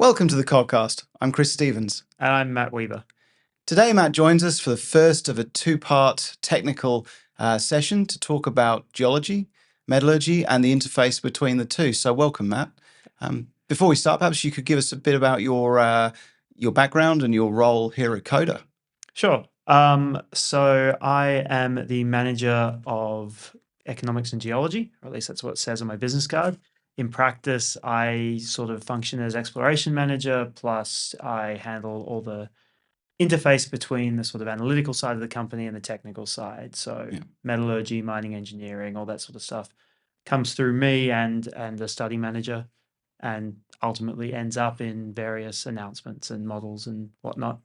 Welcome to the CodCast. I'm Chris Stevens. And I'm Matt Weaver. Today, Matt joins us for the first of a two-part technical session to talk about geology, metallurgy, and the interface between the two. So welcome, Matt. Before we start, perhaps you could give us a bit about your background and your role here at Coda. Sure. So I am the manager of Economics and Geology, or at least that's what it says on my business card. In practice, I sort of function as exploration manager, plus I handle all the interface between the sort of analytical side of the company and the technical side. So metallurgy, mining engineering, all that sort of stuff comes through me and the study manager, and ultimately ends up in various announcements and models and whatnot.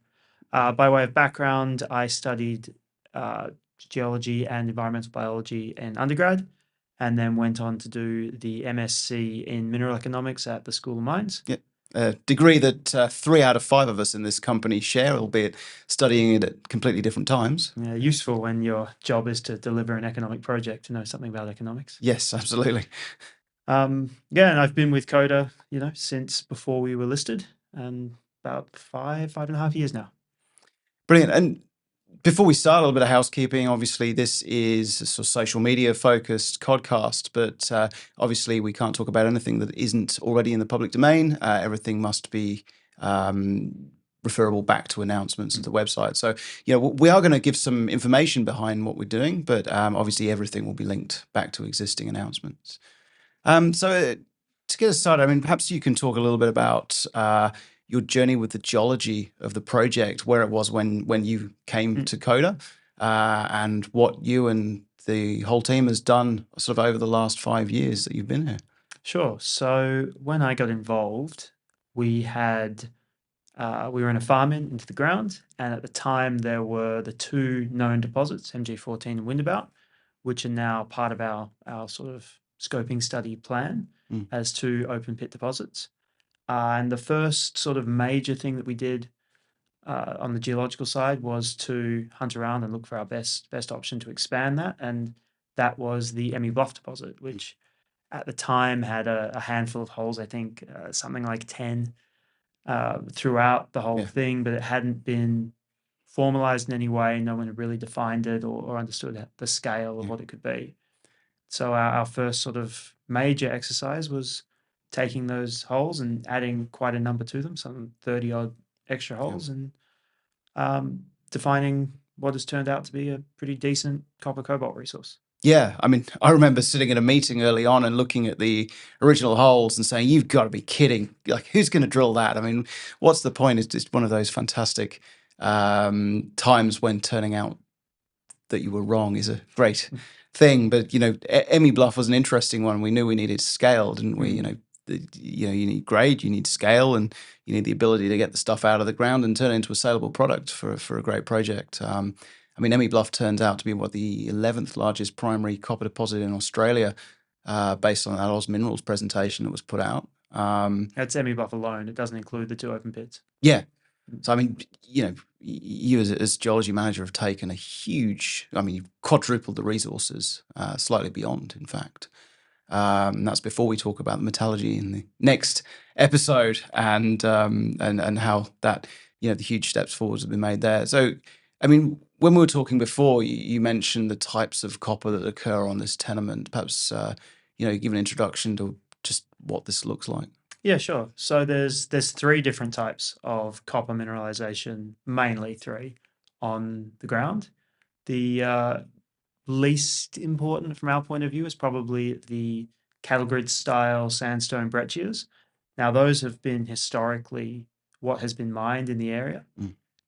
By way of background, I studied geology and environmental biology in undergrad, and then went on to do the MSc in mineral economics at the School of Mines. Yep. A degree that 3 out of 5 of us in this company share, albeit studying it at completely different times. Yeah, useful when your job is to deliver an economic project to know something about economics. Yes, absolutely. And I've been with Coda, since before we were listed, and about 5.5 years now. Brilliant. And before we start, a little bit of housekeeping. Obviously, this is a sort of social media focused podcast, but obviously we can't talk about anything that isn't already in the public domain. Everything must be referable back to announcements at the website. So, we are going to give some information behind what we're doing, but obviously everything will be linked back to existing announcements. So to get us started, perhaps you can talk a little bit about your journey with the geology of the project, where it was when you came to Coda, and what you and the whole team has done sort of over the last 5 years that you've been here. Sure. So when I got involved, we were in a farm into the ground, and at the time there were the 2 known deposits, MG14 and Windabout, which are now part of our sort of scoping study plan as 2 open pit deposits. And the first sort of major thing that we did on the geological side was to hunt around and look for our best option to expand that. And that was the Emmie Bluff deposit, which at the time had a handful of holes, I think something like 10 throughout the whole thing, but it hadn't been formalized in any way. No one had really defined it or understood the scale of what it could be. So our first sort of major exercise was taking those holes and adding quite a number to them, some 30 odd extra holes, and defining what has turned out to be a pretty decent copper cobalt resource. Yeah, I remember sitting in a meeting early on and looking at the original holes and saying, "You've got to be kidding! Like, who's going to drill that? What's the point?" It's just one of those fantastic times when turning out that you were wrong is a great thing. But Emmie Bluff was an interesting one. We knew we needed scale, didn't we? You need grade, you need scale, and you need the ability to get the stuff out of the ground and turn it into a saleable product for a great project. Emmie Bluff turns out to be the 11th largest primary copper deposit in Australia, based on that Oz Minerals presentation that was put out. That's Emmie Bluff alone. It doesn't include the 2 open pits. Yeah. So, you as geology manager have taken a huge, you've quadrupled the resources, slightly beyond, in fact. And that's before we talk about the metallurgy in the next episode and how that, the huge steps forwards have been made there. So, when we were talking before, you mentioned the types of copper that occur on this tenement. Perhaps, give an introduction to just what this looks like. Yeah, sure. So there's 3 different types of copper mineralization, mainly 3, on the ground. The least important from our point of view is probably the cattle grid style sandstone breccias. Now, those have been historically what has been mined in the area,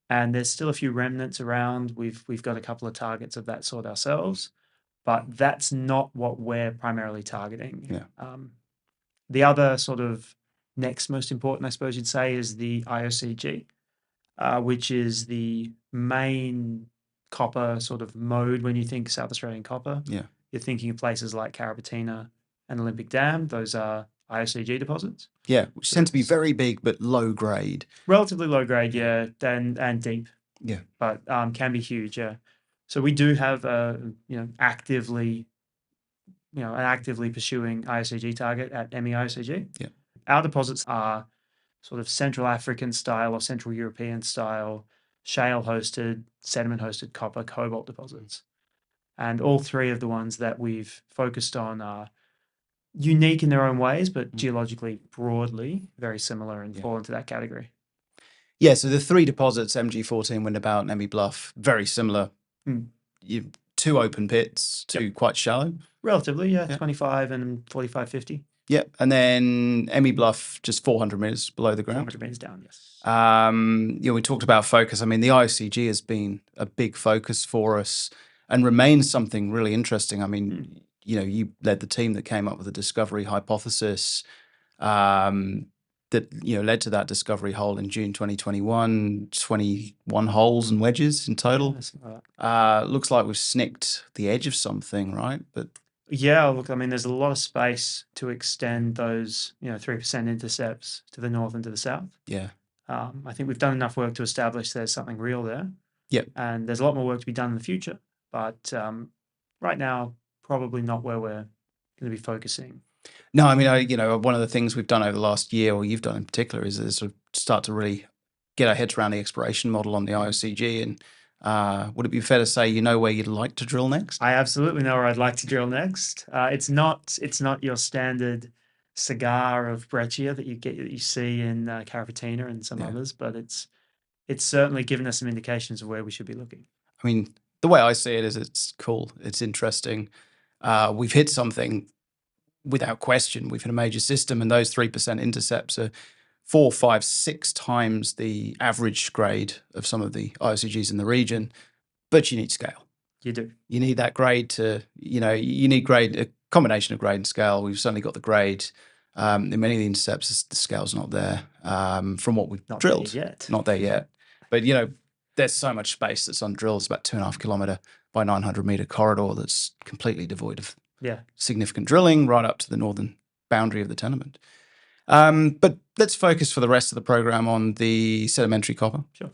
and there's still a few remnants around. We've got a couple of targets of that sort ourselves, but that's not what we're primarily targeting. Yeah. The other sort of next most important, I suppose you'd say, is the IOCG, which is the main copper sort of mode when you think South Australian copper. Yeah. You're thinking of places like Carrapateena and Olympic Dam. Those are IOCG deposits. Yeah, which tend to be very big but low grade. Relatively low grade, yeah, and deep. Yeah. But can be huge, yeah. So we do have actively pursuing IOCG target at Emmie IOCG. Yeah. Our deposits are sort of Central African style or Central European style shale-hosted, sediment-hosted copper cobalt deposits. And all three of the ones that we've focused on are unique in their own ways, but geologically broadly very similar and fall into that category. Yeah, so the three deposits, MG14, Windabout, and Emmie Bluff, very similar. Two open pits, two quite shallow. Relatively, 25 and 45, 50. Yeah, and then Emmie Bluff just 400 meters below the ground. 400 meters down, yes. We talked about focus. I mean, the IOCG has been a big focus for us and remains something really interesting. I mean, you led the team that came up with the discovery hypothesis that led to that discovery hole in June 2021, 21 holes and wedges in total. Looks like we've snicked the edge of something, right? But yeah, look, I mean, there's a lot of space to extend those 3% intercepts to the north and to the south. Yeah. I think we've done enough work to establish there's something real there. Yep. And there's a lot more work to be done in the future. But right now, probably not where we're going to be focusing. No, I mean, one of the things we've done over the last year, or you've done in particular, is sort of start to really get our heads around the exploration model on the IOCG. And would it be fair to say you know where you'd like to drill next? I absolutely know where I'd like to drill next. It's not your standard cigar of breccia that you see in Carapatina and some others, but it's certainly given us some indications of where we should be looking. I mean, the way I see it is it's cool, it's interesting. We've hit something without question. We've hit a major system, and those 3% intercepts are 4, 5, 6 times the average grade of some of the IOCGs in the region. But you need scale. You do. You need that grade to, you need grade, a combination of grade and scale. We've certainly got the grade. In many of the intercepts, the scale's not there from what we've drilled. Not there yet. But, there's so much space that's undrilled. It's about 2.5 kilometer by 900 meter corridor that's completely devoid of significant drilling right up to the northern boundary of the tenement. But let's focus for the rest of the program on the sedimentary copper. Sure.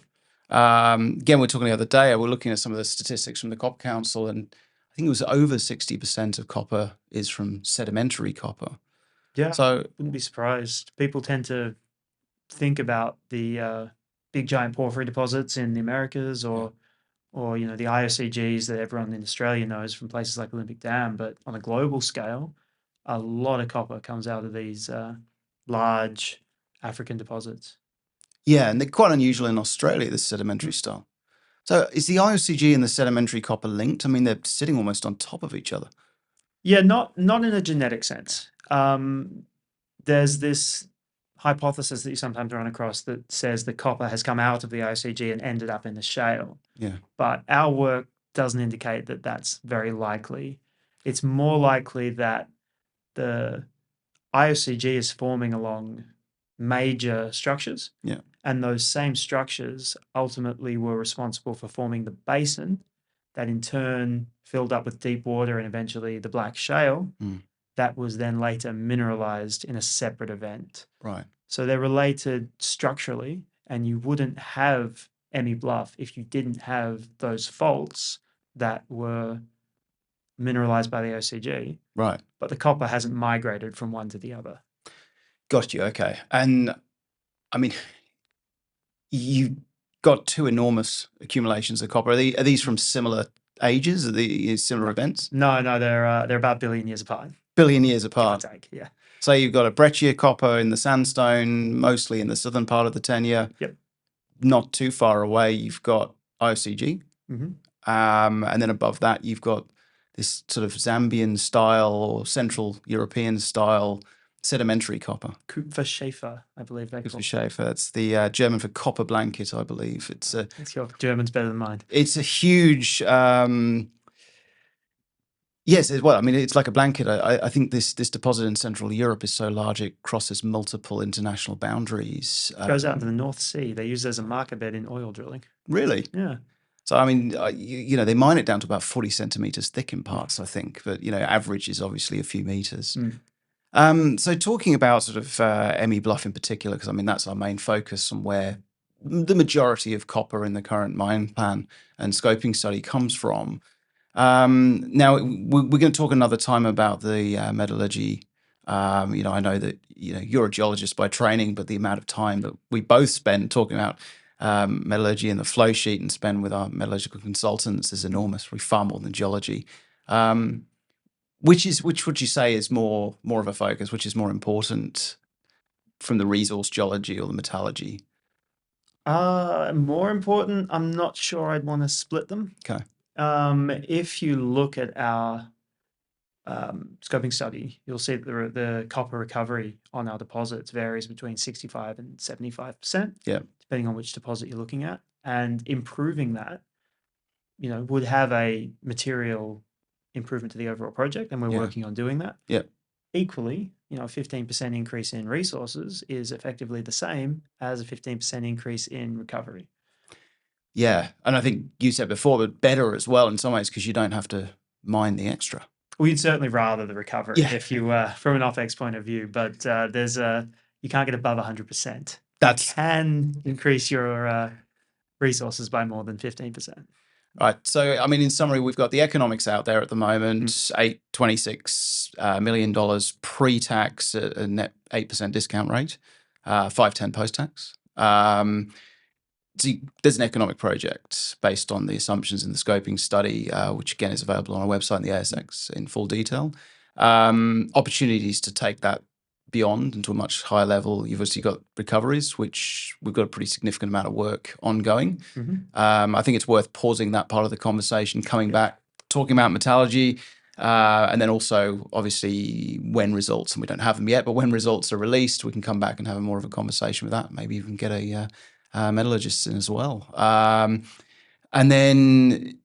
Again, we were talking the other day, we're looking at some of the statistics from the Copper Council, and I think it was over 60% of copper is from sedimentary copper. Yeah, so wouldn't be surprised. People tend to think about the big giant porphyry deposits in the Americas or the IOCGs that everyone in Australia knows from places like Olympic Dam, but on a global scale, a lot of copper comes out of these large African deposits. Yeah, and they're quite unusual in Australia, this sedimentary style. So is the IOCG and the sedimentary copper linked? I mean, they're sitting almost on top of each other. Yeah, not in a genetic sense. There's this hypothesis that you sometimes run across that says the copper has come out of the IOCG and ended up in the shale. Yeah. But our work doesn't indicate that that's very likely. It's more likely that the IOCG is forming along major structures. Yeah. And those same structures ultimately were responsible for forming the basin that in turn filled up with deep water and eventually the black shale that was then later mineralized in a separate event. Right. So they're related structurally, and you wouldn't have Emmie Bluff if you didn't have those faults that were mineralized by the IOCG. Right. But the copper hasn't migrated from one to the other. Got you. Okay. And I mean, you got two enormous accumulations of copper. Are these from similar ages? Are these similar events? No, they're about a billion years apart. Billion years apart. Give or take, yeah. So you've got a breccia copper in the sandstone, mostly in the southern part of the tenure. Yep. Not too far away, you've got IOCG. And then above that, you've got this sort of Zambian style or Central European style sedimentary copper. Kupferschiefer, I believe they call it. Kupferschiefer, that's the German for copper blanket, I believe. It's your German's better than mine. It's a huge... Yes, well, I mean, it's like a blanket. I think this deposit in Central Europe is so large it crosses multiple international boundaries. It goes out into the North Sea. They use it as a marker bed in oil drilling. Really? Yeah. So, I mean, they mine it down to about 40 centimeters thick in parts, I think. But, average is obviously a few meters. So talking about sort of Emmie Bluff in particular, because, I mean, that's our main focus on where the majority of copper in the current mine plan and scoping study comes from. Now, we're going to talk another time about the metallurgy I know that you're a geologist by training, but the amount of time that we both spend talking about metallurgy and the flow sheet and spend with our metallurgical consultants is enormous. We far more than geology. Which would you say is more of a focus? Which is more important from the resource geology or the metallurgy? More important, I'm not sure I'd want to split them. Okay. If you look at our scoping study, you'll see that the copper recovery on our deposits varies between 65 and 75%, Yeah. depending on which deposit you're looking at. And improving that, would have a material improvement to the overall project, and we're Yeah. working on doing that. Yeah. Equally, a 15% increase in resources is effectively the same as a 15% increase in recovery. Yeah. And I think you said before, but better as well in some ways because you don't have to mine the extra. Well, you'd certainly rather the recovery if you from an OpEx point of view, but you can't get above 100%. You can increase your resources by more than 15%. Right. So, I mean, in summary, we've got the economics out there at the moment, $826 million pre-tax, a net 8% discount rate, 510 post-tax. There's an economic project based on the assumptions in the scoping study, which again is available on our website and the ASX in full detail. Opportunities to take that beyond into a much higher level. You've obviously got recoveries, which we've got a pretty significant amount of work ongoing. I think it's worth pausing that part of the conversation, coming back, talking about metallurgy, and then also obviously when results, and we don't have them yet, but when results are released, we can come back and have more of a conversation with that. Maybe even get a metallurgist in as well. And then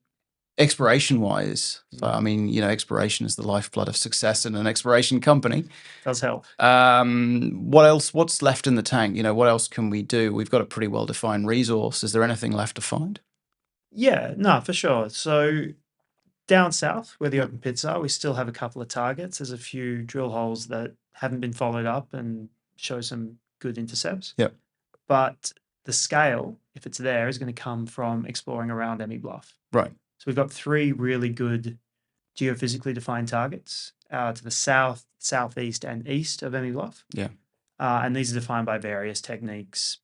exploration-wise, so I mean, exploration is the lifeblood of success in an exploration company. Does help. What else? What's left in the tank? What else can we do? We've got a pretty well-defined resource. Is there anything left to find? Yeah, no, for sure. So down south, where the open pits are, we still have a couple of targets. There's a few drill holes that haven't been followed up and show some good intercepts. Yep. But the scale, if it's there, is going to come from exploring around Emmie Bluff. Right. So we've got 3 really good geophysically defined targets to the south, southeast, and east of Emmie Bluff. Yeah. And these are defined by various techniques,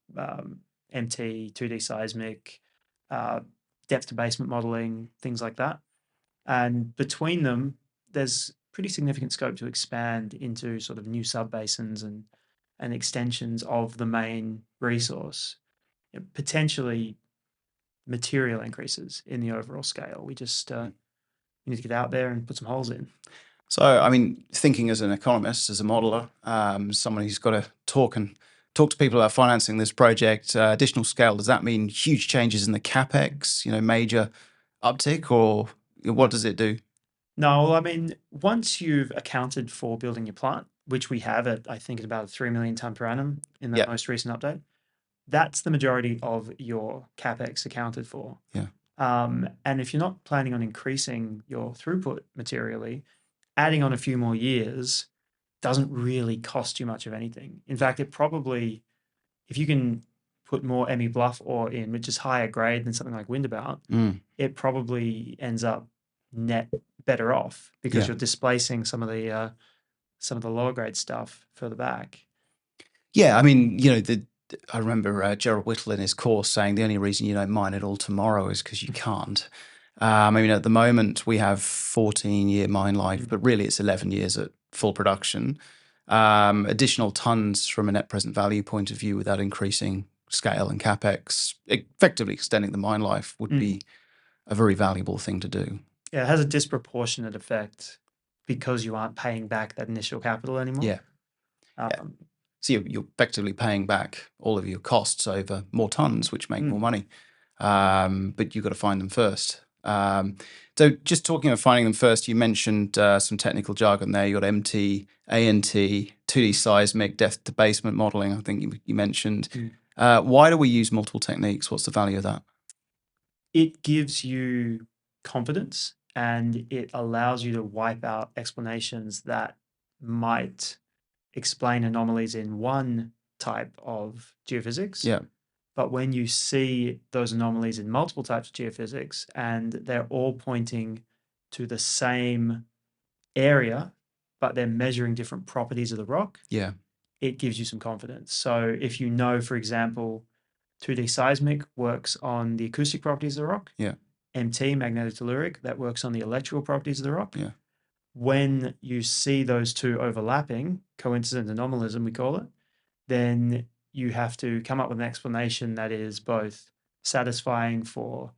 MT, 2D seismic, depth to basement modeling, things like that. And between them, there's pretty significant scope to expand into sort of new subbasins and extensions of the main resource, potentially material increases in the overall scale. We just need to get out there and put some holes in. So, I mean, thinking as an economist, as a modeler, someone who's got to talk to people about financing this project, additional scale, does that mean huge changes in the CapEx, major uptick, or what does it do? No, well, I mean, once you've accounted for building your plant, which we have at, I think, about 3 million tonne per annum in the most recent update, that's the majority of your CapEx accounted for. Yeah. And if you're not planning on increasing your throughput materially, adding on a few more years doesn't really cost you much of anything. In fact, it probably, if you can put more Emmie Bluff ore in, which is higher grade than something like Windabout, it probably ends up net better off because you're displacing some of the lower grade stuff further back. Yeah, I mean, I remember Gerald Whittle in his course saying the only reason you don't mine it all tomorrow is because you can't. I mean, at the moment we have 14-year mine life, but really it's 11 years at full production. Additional tons from a net present value point of view without increasing scale and capex, effectively extending the mine life would be a very valuable thing to do. Yeah, it has a disproportionate effect because you aren't paying back that initial capital anymore. Yeah. So you're effectively paying back all of your costs over more tons, which make more money. But you've got to find them first. So just talking about finding them first, you mentioned some technical jargon there. You got MT, ANT, 2D seismic, depth to basement modeling, I think you mentioned. Why do we use multiple techniques? What's the value of that? It gives you confidence and it allows you to wipe out explanations that might explain anomalies in one type of geophysics. Yeah. But when you see those anomalies in multiple types of geophysics and they're all pointing to the same area but they're measuring different properties of the rock, Yeah. it gives you some confidence. So if you know, for example, 2D seismic works on the acoustic properties of the rock, Yeah. MT, magnetotelluric, that works on the electrical properties of the rock. Yeah. When you see those two overlapping, coincident anomalism, we call it, then you have to come up with an explanation that is both satisfying for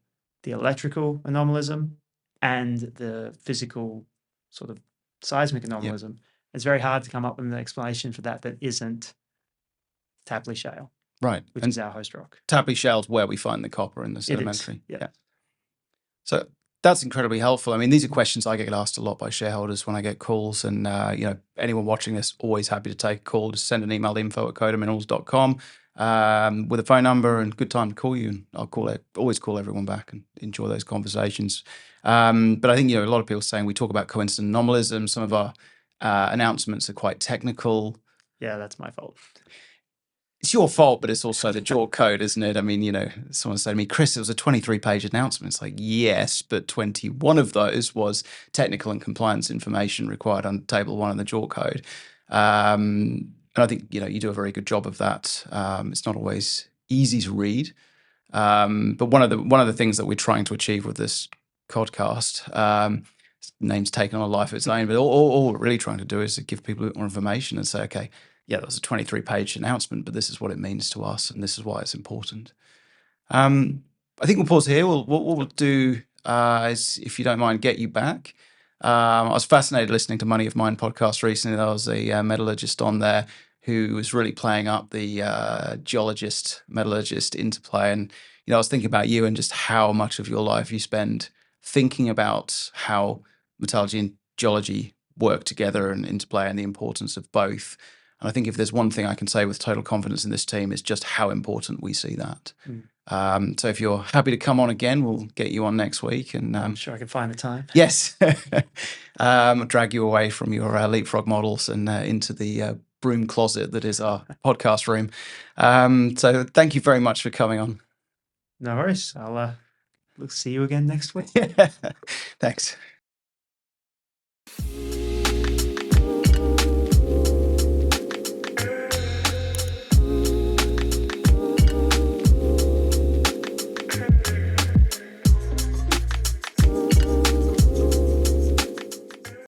the electrical anomalism and the physical sort of seismic anomalism. It's very hard to come up with an explanation for that isn't Tapley Shale, Right. which And is our host rock. Tapley Shale's where we find the copper in the It is, sedimentary. yeah. So that's incredibly helpful. I mean, these are questions I get asked a lot by shareholders when I get calls, and anyone watching this, always happy to take a call. Just send an email to info@codaminerals.com with a phone number and good time to call you. And I'll always call everyone back and enjoy those conversations. But I think a lot of people are saying we talk about coincident anomalism. Some of our announcements are quite technical. Yeah, that's my fault. It's your fault, but it's also the JAW code, isn't it? I mean, someone said to me, Chris, it was a 23-page announcement. It's like, yes, but 21 of those was technical and compliance information required under Table 1 of the JAW code. And I think, you do a very good job of that. It's not always easy to read. But one of the things that we're trying to achieve with this CodCast, name's taken on a life of its own, but all we're really trying to do is to give people a bit more information and say, okay, yeah, that was a 23-page announcement, but this is what it means to us, and this is why it's important. I think we'll pause here. What we'll do is, if you don't mind, get you back. I was fascinated listening to Money of Mine podcast recently. There was a metallurgist on there who was really playing up the geologist-metallurgist interplay. And, I was thinking about you and just how much of your life you spend thinking about how metallurgy and geology work together and interplay and the importance of both. And I think if there's one thing I can say with total confidence in this team, is just how important we see that. So if you're happy to come on again, we'll get you on next week. And I'm sure I can find the time. Yes. Drag you away from your leapfrog models and into the broom closet that is our podcast room. So thank you very much for coming on. No worries. I'll see you again next week. Thanks.